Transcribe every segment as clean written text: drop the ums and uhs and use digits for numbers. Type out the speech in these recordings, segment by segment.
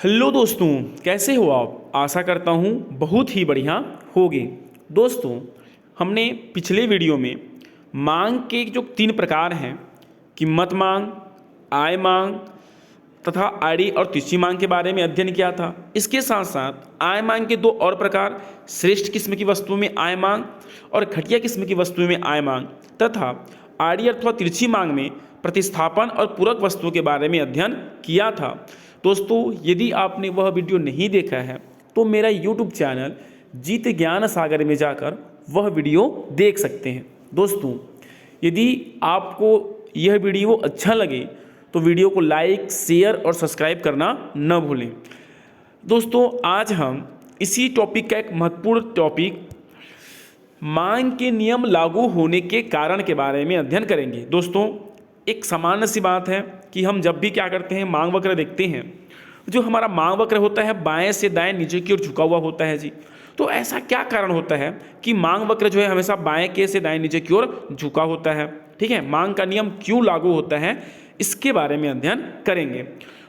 Hello दोस्तों, कैसे हो आप। आशा करता हूँ बहुत ही बढ़िया होगे। दोस्तों, हमने पिछले वीडियो में मांग के जो 3 प्रकार हैं, कीमत मांग, आय मांग तथा आड़ी और तिरछी मांग के बारे में अध्ययन किया था। इसके साथ साथ आय मांग के 2 और प्रकार, श्रेष्ठ किस्म की वस्तुओं में आय मांग और घटिया किस्म की वस्तुओं में आय मांग तथा आड़ी अथवा तिरछी मांग में प्रतिस्थापन और पूरक वस्तुओं के बारे में अध्ययन किया था। दोस्तों, यदि आपने वह वीडियो नहीं देखा है तो मेरा यूट्यूब चैनल जीत ज्ञान सागर में जाकर वह वीडियो देख सकते हैं। दोस्तों, यदि आपको यह वीडियो अच्छा लगे तो वीडियो को लाइक, शेयर और सब्सक्राइब करना न भूलें। दोस्तों, आज हम इसी टॉपिक का एक महत्वपूर्ण टॉपिक मांग के नियम लागू होने के कारण के बारे में अध्ययन करेंगे। दोस्तों, एक सामान्य सी बात है कि हम जब भी क्या करते हैं, मांग वक्र देखते हैं, जो हमारा मांग वक्र होता है बाएं से दाएं नीचे की ओर झुका हुआ होता है जी। तो ऐसा क्या कारण होता है कि मांग वक्र जो है हमेशा बाएं के से दाएं नीचे की ओर झुका होता है। ठीक है, मांग का नियम क्यों लागू होता है, इसके बारे में अध्ययन करेंगे।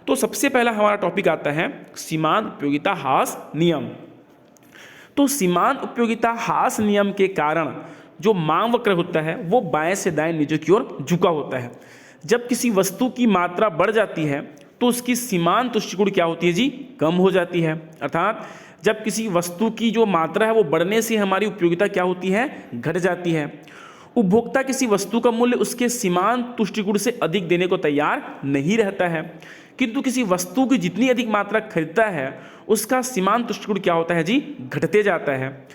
तो सबसे पहला हमारा टॉपिक आता है सीमांत उपयोगिता ह्रास नियम। तो सीमांत उपयोगिता ह्रास नियम के कारण जो मांग वक्र होता है वो बाएं से दाएं नीचे की ओर झुका होता है। जब किसी वस्तु की मात्रा बढ़ जाती है तो उसकी सीमांत तुष्टिगुण क्या होती है जी, कम हो जाती है। अर्थात जब किसी वस्तु की जो मात्रा है वो बढ़ने से हमारी उपयोगिता क्या होती है, घट जाती है। उपभोक्ता किसी वस्तु का मूल्य उसके सीमांत तुष्टिगुण से अधिक देने को तैयार नहीं रहता है, किंतु किसी वस्तु की जितनी अधिक मात्रा खरीदता है उसका सीमांत तुष्टिगुण क्या होता है जी, घटते जाता है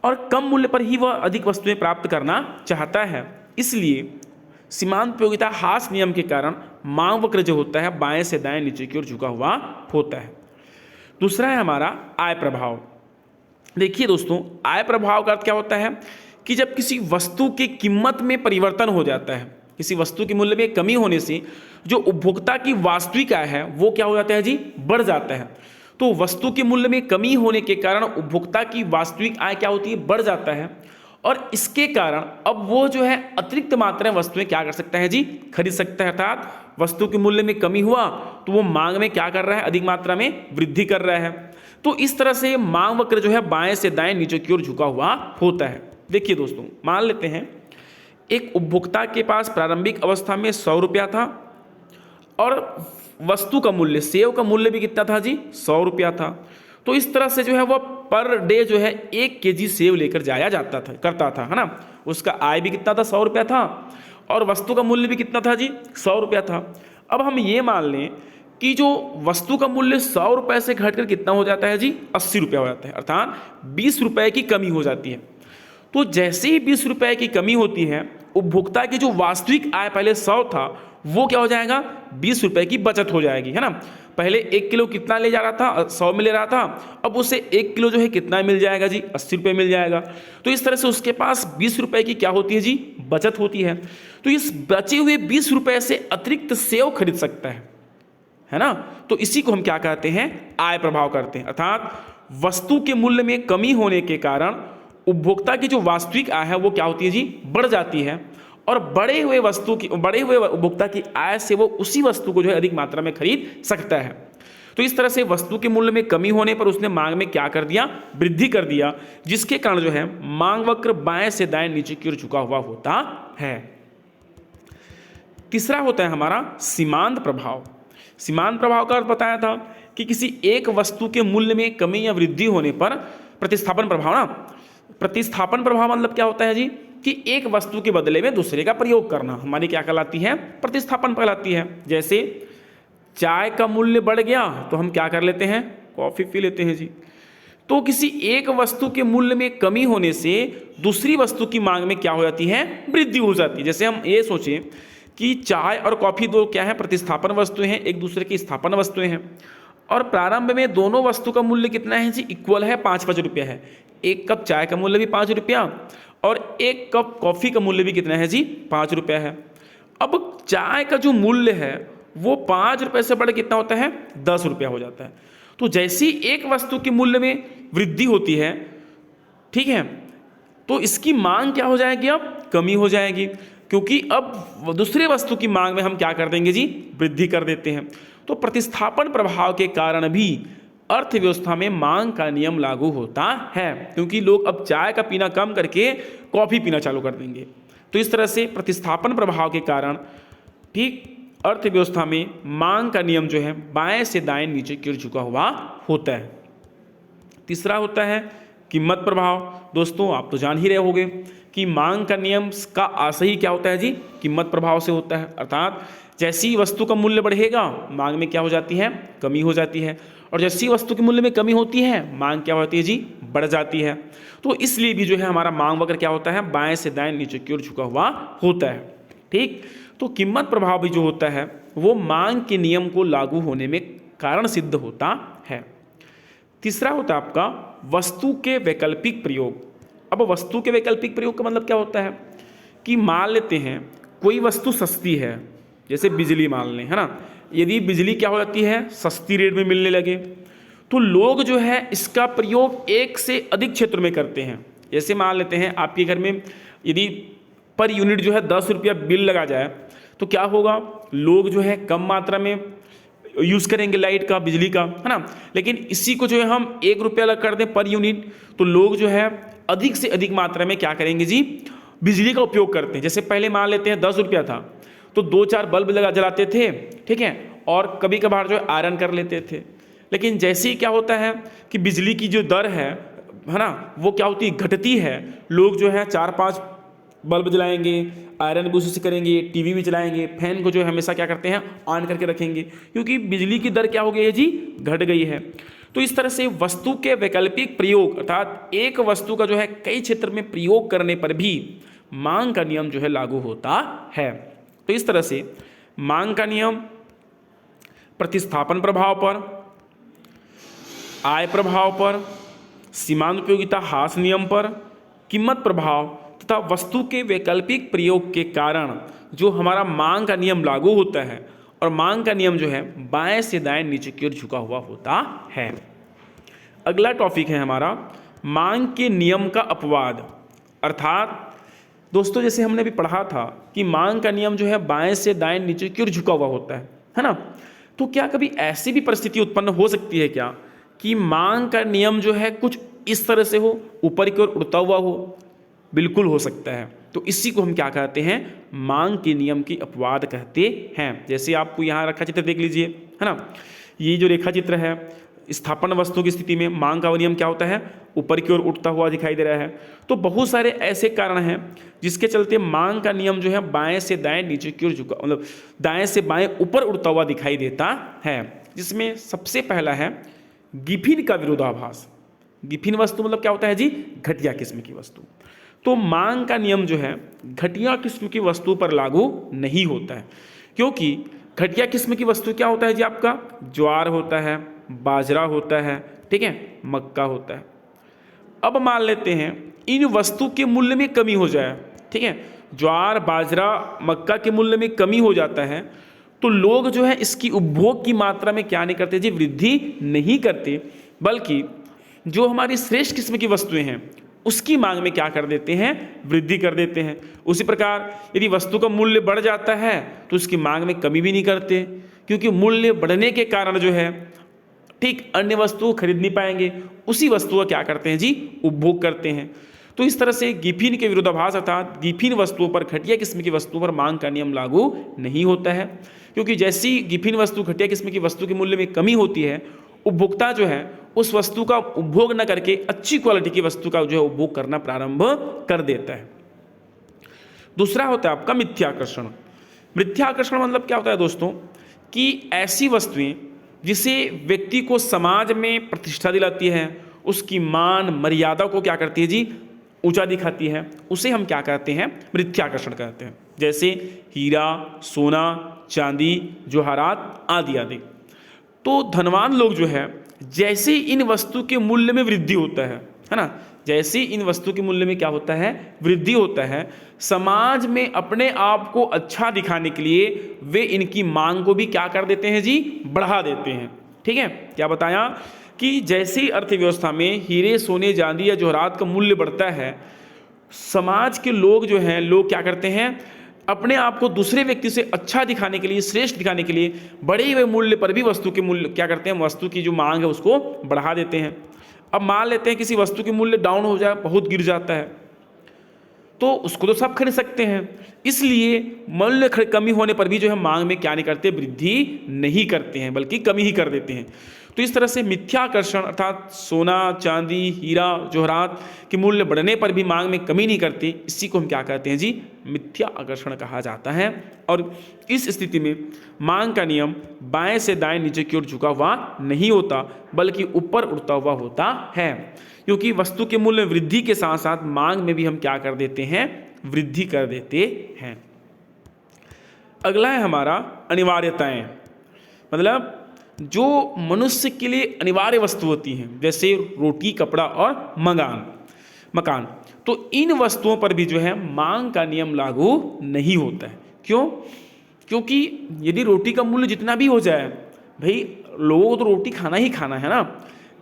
और कम मूल्य पर ही वह अधिक वस्तुएं प्राप्त करना चाहता है। इसलिए सीमांत उपयोगिता ह्रास नियम के कारण मांग वक्र जो होता है बाएं से दाएं नीचे की ओर झुका हुआ होता है। दूसरा है हमारा आय प्रभाव। देखिए दोस्तों, आय प्रभाव का अर्थ क्या होता है कि जब किसी वस्तु की कीमत में परिवर्तन हो जाता है, किसी वस्तु के मूल्य में कमी होने से जो उपभोक्ता की वास्तविक आय है वो क्या हो जाता है जी, बढ़ जाता है। तो वस्तु के मूल्य में कमी होने के कारण उपभोक्ता की वास्तविक आय क्या होती है, बढ़ जाता है और इसके कारण अब वो जो है अतिरिक्त मात्रा में वस्तुएं क्या कर सकता है जी, खरीद सकता है। अर्थात वस्तु के मूल्य में कमी हुआ तो वो मांग में क्या कर रहा है, अधिक मात्रा में वृद्धि कर रहा है। तो इस तरह से मांग वक्र जो है बाएं से दाएं नीचे की ओर झुका हुआ होता है। देखिए दोस्तों, मान लेते हैं एक उपभोक्ता के पास प्रारंभिक अवस्था में 100 रुपया था और वस्तु का मूल्य, सेव का मूल्य भी कितना था जी, 100 रुपया था। तो इस तरह से जो है वह पर डे जो है 1 केजी सेव लेकर जाया जाता था, करता था, है ना। उसका आय भी कितना था, 100 रुपया था और वस्तु का मूल्य भी कितना था जी, 100 रुपया था। अब हम ये मान लें कि जो वस्तु का मूल्य 100 रुपये से घटकर कितना हो जाता है जी, 80 रुपया हो जाता है। अर्थात 20 रुपये की कमी हो जाती है। तो जैसे ही 20 रुपये की कमी होती है, उपभोक्ता की जो वास्तविक आय पहले 100 था वो क्या हो जाएगा, 20 रुपये की बचत हो जाएगी, है ना। पहले 1 किलो कितना ले जा रहा था, 100 में ले रहा था, अब उसे 1 किलो जो है कितना मिल जाएगा जी, 80 रुपये मिल जाएगा। तो इस तरह से उसके पास 20 रुपये की क्या होती है जी, बचत होती है। तो इस बचे हुए 20 रुपये से अतिरिक्त सेव खरीद सकता है ना। तो इसी को हम क्या कहते हैं, आय प्रभाव करते हैं। अर्थात वस्तु के मूल्य में कमी होने के कारण उपभोक्ता की जो वास्तविक आय है वो क्या होती है जी, बढ़ जाती है और बढ़े हुए उपभोक्ता की आय से वो उसी वस्तु को जो है अधिक मात्रा में खरीद सकता है। तो इस तरह से वस्तु के मूल्य में कमी होने पर उसने मांग में क्या कर दिया, वृद्धि कर दिया, जिसके कारण जो है मांग वक्र बाएं से दाएं नीचे की ओर झुका हुआ होता है। तीसरा होता है हमारा सीमांत प्रभाव। सीमांत प्रभाव का अर्थ बताया था कि किसी एक वस्तु के मूल्य में कमी या वृद्धि होने पर प्रतिस्थापन प्रभाव ना। प्रतिस्थापन प्रभाव मतलब क्या होता है जी, कि एक वस्तु के बदले में दूसरे का प्रयोग करना हमारी क्या कहलाती है, प्रतिस्थापन कहलाती है। जैसे चाय का मूल्य बढ़ गया तो हम क्या कर लेते हैं, कॉफी पी लेते हैं जी। तो किसी एक वस्तु के मूल्य में कमी होने से दूसरी वस्तु की मांग में क्या हो जाती है, वृद्धि हो जाती है। जैसे हम ये सोचें कि चाय और कॉफी दो क्या है, प्रतिस्थापन वस्तुएं हैं, एक दूसरे की स्थापन वस्तुएं हैं और प्रारंभ में दोनों वस्तु का मूल्य कितना है जी, इक्वल है, 5-5 रुपया है। 1 कप चाय का मूल्य भी 5 रुपया और 1 कप कॉफ़ी का मूल्य भी कितना है जी, 5 रुपया है। अब चाय का जो मूल्य है वो 5 रुपये से बढ़ कितना होता है, 10 रुपया हो जाता है। तो जैसी एक वस्तु के मूल्य में वृद्धि होती है, ठीक है, तो इसकी मांग क्या हो जाएगी, अब कमी हो जाएगी, क्योंकि अब दूसरे वस्तु की मांग में हम क्या कर देंगे जी, वृद्धि कर देते हैं। तो प्रतिस्थापन प्रभाव के कारण भी अर्थव्यवस्था में मांग का नियम लागू होता है, क्योंकि लोग अब चाय का पीना कम करके कॉफ़ी पीना चालू कर देंगे। तो इस तरह से प्रतिस्थापन प्रभाव के कारण ठीक अर्थव्यवस्था में मांग का नियम जो है बाएं से दाएं नीचे की ओर झुका हुआ होता है। तीसरा होता है कीमत प्रभाव। दोस्तों आप तो जान ही रहे होंगे कि मांग का नियम का आशय ही क्या होता है जी, कीमत प्रभाव से होता है। अर्थात जैसी वस्तु का मूल्य बढ़ेगा मांग में क्या हो जाती है, कमी हो जाती है, और जैसी वस्तु के मूल्य में कमी होती है मांग क्या होती है जी, बढ़ जाती है। तो इसलिए भी जो है हमारा मांग वक्र क्या होता है, बाएं से दाएं नीचे की ओर झुका हुआ होता है। ठीक, तो कीमत प्रभाव भी जो होता है वो मांग के नियम को लागू होने में कारण सिद्ध होता है। तीसरा होता है आपका वस्तु के वैकल्पिक प्रयोग। अब वस्तु के वैकल्पिक प्रयोग का मतलब क्या होता है कि मान लेते हैं कोई वस्तु सस्ती है, जैसे बिजली मान लें, है ना। यदि बिजली क्या हो जाती है, सस्ती रेट में मिलने लगे, तो लोग जो है इसका प्रयोग एक से अधिक क्षेत्र में करते हैं। जैसे मान लेते हैं आपके घर में यदि पर यूनिट जो है 10 रुपया बिल लगा जाए, तो क्या होगा, लोग जो है कम मात्रा में यूज़ करेंगे लाइट का, बिजली का, है ना। लेकिन इसी को जो है हम 1 रुपया अलग कर दें पर यूनिट, तो लोग जो है अधिक से अधिक मात्रा में क्या करेंगे जी, बिजली का उपयोग करते हैं। जैसे पहले मान लेते हैं 10 रुपया था तो 2-4 बल्ब लगा जलाते थे, ठीक है, और कभी कभार जो है आयरन कर लेते थे। लेकिन जैसे ही क्या होता है कि बिजली की जो दर है ना, वो क्या होती है, घटती है। लोग जो है 4-5 बल्ब जलाएंगे, आयरन भी उसी से करेंगे, टीवी भी चलाएंगे, फैन को जो है हमेशा क्या करते हैं, ऑन करके रखेंगे, क्योंकि बिजली की दर क्या हो गई है जी, घट गई है। तो इस तरह से वस्तु के वैकल्पिक प्रयोग, अर्थात एक वस्तु का जो है कई क्षेत्र में प्रयोग करने पर भी मांग का नियम जो है लागू होता है। तो इस तरह से मांग का नियम प्रतिस्थापन प्रभाव पर, आय प्रभाव पर, सीमांत उपयोगिता ह्रास नियम पर, कीमत प्रभाव तथा वस्तु के वैकल्पिक प्रयोग के कारण जो हमारा मांग का नियम लागू होता है, और मांग का नियम जो है बाएं से दाएं नीचे की ओर झुका हुआ होता है। अगला टॉपिक है हमारा मांग के नियम का अपवाद। अर्थात दोस्तों जैसे हमने भी पढ़ा था कि मांग का नियम जो है बाएं से दाएं नीचे की ओर झुका हुआ होता है ना। तो क्या कभी ऐसी भी परिस्थिति उत्पन्न हो सकती है क्या कि मांग का नियम जो है कुछ इस तरह से हो, ऊपर की ओर उड़ता हुआ हो? बिल्कुल हो सकता है। तो इसी को हम क्या कहते हैं, मांग के नियम की अपवाद कहते हैं। जैसे आपको यहाँ रेखा चित्र देख लीजिए, है ना। ये जो रेखा चित्र है, स्थापन वस्तु की स्थिति में मांग का नियम क्या होता है, ऊपर की ओर उठता हुआ दिखाई दे रहा है। तो बहुत सारे ऐसे कारण हैं जिसके चलते मांग का नियम जो है बाएं से दाएं नीचे की ओर झुका, मतलब दाएं से बाएं ऊपर उड़ता हुआ दिखाई देता है। जिसमें सबसे पहला है गिफिन का विरोधाभास। गिफिन वस्तु मतलब क्या होता है जी, घटिया किस्म की वस्तु। तो मांग का नियम जो है घटिया किस्म की वस्तु पर लागू नहीं होता है, क्योंकि घटिया किस्म की वस्तु क्या होता है जी, आपका ज्वार होता है, बाजरा होता है, ठीक है, मक्का होता है। अब मान लेते हैं इन वस्तु के मूल्य में कमी हो जाए, ठीक है, ज्वार बाजरा मक्का के मूल्य में कमी हो जाता है, तो लोग जो है इसकी उपभोग की मात्रा में क्या नहीं करते जी, वृद्धि नहीं करते, बल्कि जो हमारी श्रेष्ठ किस्म की वस्तुएं हैं उसकी मांग में क्या कर देते हैं, वृद्धि कर देते हैं। उसी प्रकार यदि वस्तु का मूल्य बढ़ जाता है तो उसकी मांग में कमी भी नहीं करते, क्योंकि मूल्य बढ़ने के कारण जो है ठीक अन्य वस्तु खरीद नहीं पाएंगे, उसी वस्तु का क्या करते हैं जी, उपभोग करते हैं। तो इस तरह से गिफिन के विरोधाभास अर्थात गिफिन वस्तुओं पर, घटिया किस्म की वस्तु पर मांग का नियम लागू नहीं होता है, क्योंकि जैसी गिफिन वस्तु घटिया किस्म की वस्तु के मूल्य में कमी होती है, उपभोक्ता जो है उस वस्तु का उपभोग न करके अच्छी क्वालिटी की वस्तु का जो है उपभोग करना प्रारंभ कर देता है। दूसरा होता है आपका मिथ्याकर्षण। मिथ्याकर्षण मतलब क्या होता है दोस्तों, कि ऐसी वस्तुएं जिसे व्यक्ति को समाज में प्रतिष्ठा दिलाती है, उसकी मान मर्यादा को क्या करती है जी, ऊंचा दिखाती है, उसे हम क्या कहते हैं, मिथ्याकर्षण कहते हैं। जैसे हीरा, सोना, चांदी, जवाहरात आदि आदि। तो धनवान लोग जो है जैसे इन वस्तु के मूल्य में वृद्धि होता है ना, जैसे इन वस्तु के मूल्य में क्या होता है, वृद्धि होता है, समाज में अपने आप को अच्छा दिखाने के लिए वे इनकी मांग को भी क्या कर देते हैं जी, बढ़ा देते हैं। ठीक है, क्या बताया कि जैसे ही अर्थव्यवस्था में हीरे, सोने, चांदी या जवाहरात का मूल्य बढ़ता है, समाज के लोग जो हैं, लोग क्या करते हैं, अपने आप को दूसरे व्यक्ति से अच्छा दिखाने के लिए, श्रेष्ठ दिखाने के लिए बढ़े हुए मूल्य पर भी वस्तु के मूल्य क्या करते हैं, वस्तु की जो मांग है उसको बढ़ा देते हैं। अब मान लेते हैं किसी वस्तु के मूल्य डाउन हो जाए, बहुत गिर जाता है, तो उसको तो सब खरीद सकते हैं, इसलिए मूल्य कमी होने पर भी जो है मांग में क्या नहीं करते, वृद्धि नहीं करते हैं, बल्कि कमी ही कर देते हैं। तो इस तरह से मिथ्याकर्षण अर्थात सोना, चांदी, हीरा, जवाहरात के मूल्य बढ़ने पर भी मांग में कमी नहीं करती, इसी को हम क्या कहते हैं जी, मिथ्या आकर्षण कहा जाता है। और इस स्थिति में मांग का नियम बाएं से दाएं नीचे की ओर झुका हुआ नहीं होता, बल्कि ऊपर उड़ता हुआ होता है, क्योंकि वस्तु के मूल्य वृद्धि के साथ साथ मांग में भी हम क्या कर देते हैं, वृद्धि कर देते हैं। अगला है हमारा अनिवार्यताएं, मतलब जो मनुष्य के लिए अनिवार्य वस्तु होती हैं, जैसे रोटी, कपड़ा और मकान, तो इन वस्तुओं पर भी जो है मांग का नियम लागू नहीं होता है। क्यों? क्योंकि यदि रोटी का मूल्य जितना भी हो जाए, भाई लोगों को तो रोटी खाना ही खाना है ना,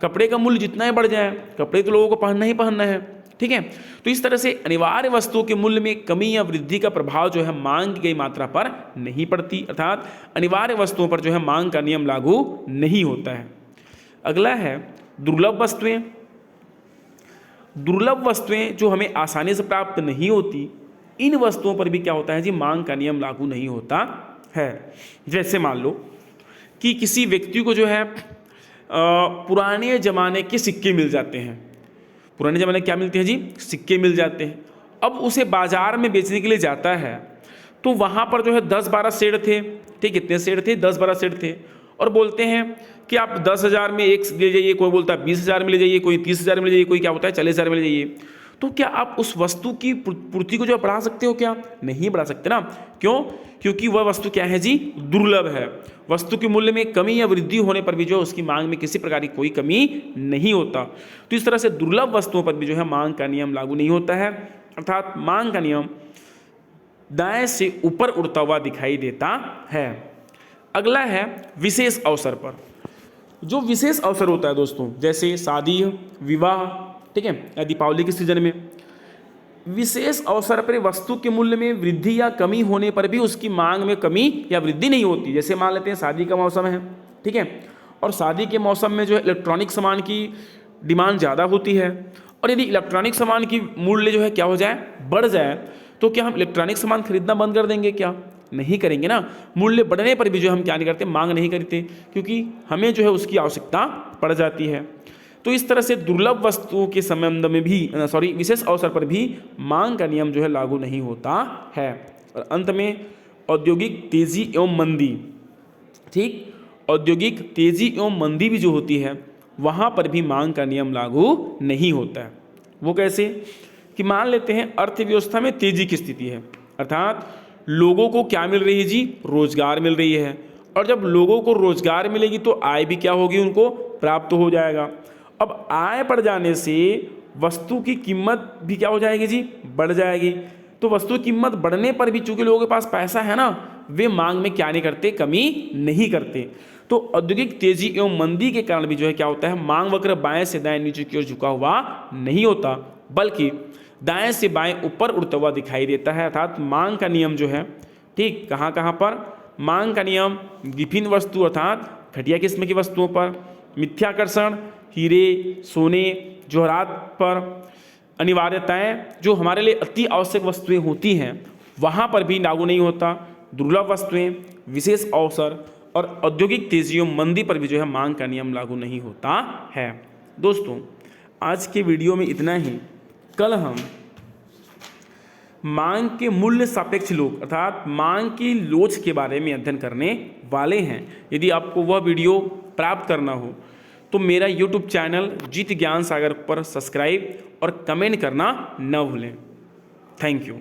कपड़े का मूल्य जितना ही बढ़ जाए, कपड़े तो लोगों को पहनना ही पहनना है, ठीक है। तो इस तरह से अनिवार्य वस्तुओं के मूल्य में कमी या वृद्धि का प्रभाव जो है मांग की गई मात्रा पर नहीं पड़ती, अर्थात अनिवार्य वस्तुओं पर जो है मांग का नियम लागू नहीं होता है। अगला है दुर्लभ वस्तुएं। दुर्लभ वस्तुएं जो हमें आसानी से प्राप्त नहीं होती, इन वस्तुओं पर भी क्या होता है जी, मांग का नियम लागू नहीं होता है। जैसे मान लो कि किसी व्यक्ति को जो है पुराने ज़माने के सिक्के मिल जाते हैं। पुराने ज़माने क्या मिलते हैं जी, सिक्के मिल जाते हैं। अब उसे बाजार में बेचने के लिए जाता है, तो वहाँ पर जो है 10-12 सेठ थे, ठीक, कितने सेठ थे, 10-12 सेठ थे, और बोलते हैं कि आप 10,000 में एक ले जाइए, कोई बोलता है 20,000 में ले जाइए, कोई 30,000 में ले जाइए, कोई क्या होता है 40,000 में ले जाइए। तो क्या आप उस वस्तु की पूर्ति को जो बढ़ा सकते हो क्या? नहीं बढ़ा सकते ना। क्यों? क्योंकि वह वस्तु क्या है जी, दुर्लभ है। वस्तु के मूल्य में कमी या वृद्धि होने पर भी जो उसकी मांग में किसी प्रकार की कोई कमी नहीं होता। तो इस तरह से दुर्लभ वस्तुओं पर भी जो है मांग का नियम लागू नहीं होता है, अर्थात मांग का नियम दाएं से ऊपर उड़ता हुआ दिखाई देता है। अगला है विशेष अवसर पर। जो विशेष अवसर होता है दोस्तों, जैसे शादी, विवाह, ठीक है, या दीपावली के सीजन में, विशेष अवसर पर वस्तु के मूल्य में वृद्धि या कमी होने पर भी उसकी मांग में कमी या वृद्धि नहीं होती। जैसे मान लेते हैं शादी का मौसम है, ठीक है, और शादी के मौसम में जो है इलेक्ट्रॉनिक सामान की डिमांड ज़्यादा होती है, और यदि इलेक्ट्रॉनिक सामान की मूल्य जो है क्या हो जाए, बढ़ जाए, तो क्या हम इलेक्ट्रॉनिक सामान खरीदना बंद कर देंगे? क्या नहीं करेंगे ना। मूल्य बढ़ने पर भी जो हम क्या नहीं करते, मांग नहीं करते, क्योंकि हमें जो है उसकी आवश्यकता पड़ जाती है। तो इस तरह से दुर्लभ वस्तुओं के संबंध में भी विशेष अवसर पर भी मांग का नियम जो है लागू नहीं होता है। और अंत में औद्योगिक तेजी एवं मंदी, ठीक, औद्योगिक तेजी एवं मंदी भी जो होती है वहाँ पर भी मांग का नियम लागू नहीं होता है। वो कैसे कि मान लेते हैं अर्थव्यवस्था में तेजी की स्थिति है, अर्थात लोगों को क्या मिल रही है जी, रोजगार मिल रही है, और जब लोगों को रोजगार मिलेगी तो आय भी क्या होगी, उनको प्राप्त हो जाएगा। अब आय बढ़ जाने से वस्तु की कीमत भी क्या हो जाएगी जी, बढ़ जाएगी। तो वस्तु की कीमत बढ़ने पर भी चूंकि लोगों के पास पैसा है ना, वे मांग में क्या नहीं करते, कमी नहीं करते। तो औद्योगिक तेजी एवं मंदी के कारण भी जो है क्या होता है, मांग वक्र बाएं से दाएं नीचे की ओर झुका हुआ नहीं होता, बल्कि दाएं से बाएं ऊपर उड़ता हुआ दिखाई देता है। अर्थात मांग का नियम जो है, ठीक, कहाँ कहाँ पर मांग का नियम, विभिन्न वस्तु अर्थात घटिया किस्म की वस्तुओं पर, मिथ्याकर्षण, हीरे, सोने, जवाहरात पर, अनिवार्यताएं जो हमारे लिए अति आवश्यक वस्तुएं होती हैं वहाँ पर भी लागू नहीं होता। दुर्लभ वस्तुएं, विशेष अवसर और औद्योगिक तेजी और मंदी पर भी जो है मांग का नियम लागू नहीं होता है। दोस्तों, आज के वीडियो में इतना ही। कल हम मांग के मूल्य सापेक्ष लोच अर्थात मांग की लोच के बारे में अध्ययन करने वाले हैं। यदि आपको वह वीडियो प्राप्त करना हो तो मेरा YouTube चैनल जीत ज्ञान सागर पर सब्सक्राइब और कमेंट करना न भूलें। Thank you.